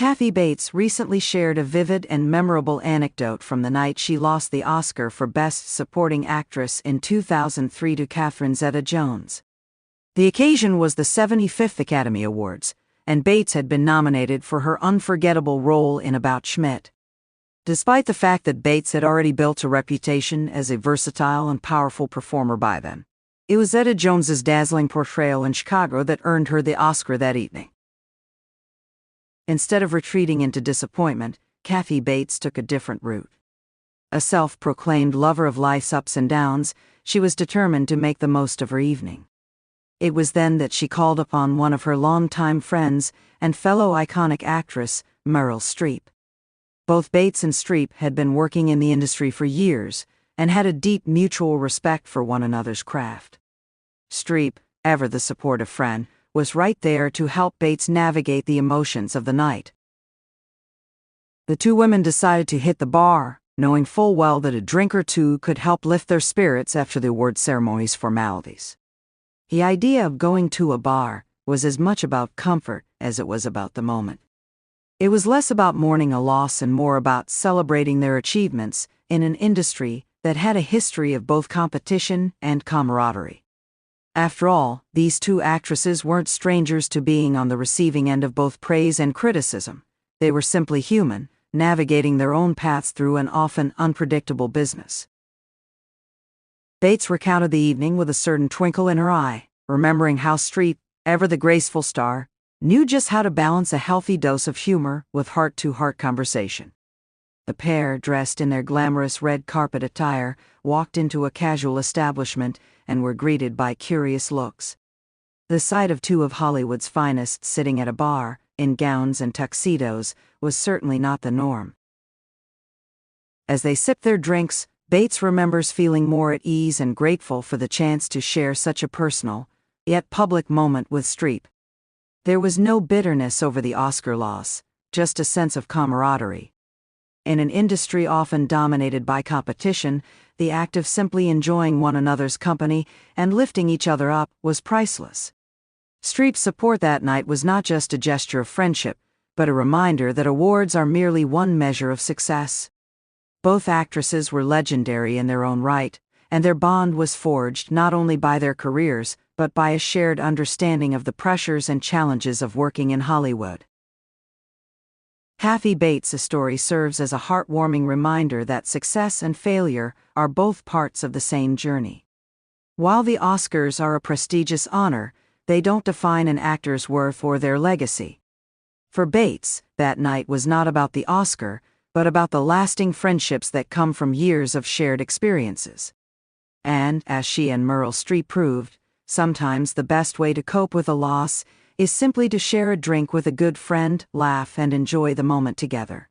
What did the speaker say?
Kathy Bates recently shared a vivid and memorable anecdote from the night she lost the Oscar for Best Supporting Actress in 2003 to Catherine Zeta-Jones. The occasion was the 75th Academy Awards, and Bates had been nominated for her unforgettable role in About Schmidt. Despite the fact that Bates had already built a reputation as a versatile and powerful performer by then, it was Zeta-Jones's dazzling portrayal in Chicago that earned her the Oscar that evening. Instead of retreating into disappointment, Kathy Bates took a different route. A self-proclaimed lover of life's ups and downs, she was determined to make the most of her evening. It was then that she called upon one of her longtime friends and fellow iconic actress, Meryl Streep. Both Bates and Streep had been working in the industry for years and had a deep mutual respect for one another's craft. Streep, ever the supportive friend, was right there to help Bates navigate the emotions of the night. The two women decided to hit the bar, knowing full well that a drink or two could help lift their spirits after the award ceremony's formalities. The idea of going to a bar was as much about comfort as it was about the moment. It was less about mourning a loss and more about celebrating their achievements in an industry that had a history of both competition and camaraderie. After all, these two actresses weren't strangers to being on the receiving end of both praise and criticism. They were simply human, navigating their own paths through an often unpredictable business. Bates recounted the evening with a certain twinkle in her eye, remembering how Streep, ever the graceful star, knew just how to balance a healthy dose of humor with heart-to-heart conversation. The pair, dressed in their glamorous red carpet attire, walked into a casual establishment and were greeted by curious looks. The sight of two of Hollywood's finest sitting at a bar, in gowns and tuxedos, was certainly not the norm. As they sipped their drinks, Bates remembers feeling more at ease and grateful for the chance to share such a personal, yet public moment with Streep. There was no bitterness over the Oscar loss, just a sense of camaraderie. In an industry often dominated by competition, the act of simply enjoying one another's company and lifting each other up was priceless. Streep's support that night was not just a gesture of friendship, but a reminder that awards are merely one measure of success. Both actresses were legendary in their own right, and their bond was forged not only by their careers, but by a shared understanding of the pressures and challenges of working in Hollywood. Kathy Bates' story serves as a heartwarming reminder that success and failure are both parts of the same journey. While the Oscars are a prestigious honor, they don't define an actor's worth or their legacy. For Bates, that night was not about the Oscar, but about the lasting friendships that come from years of shared experiences. And, as she and Meryl Streep proved, sometimes the best way to cope with a loss is simply to share a drink with a good friend, laugh, and enjoy the moment together.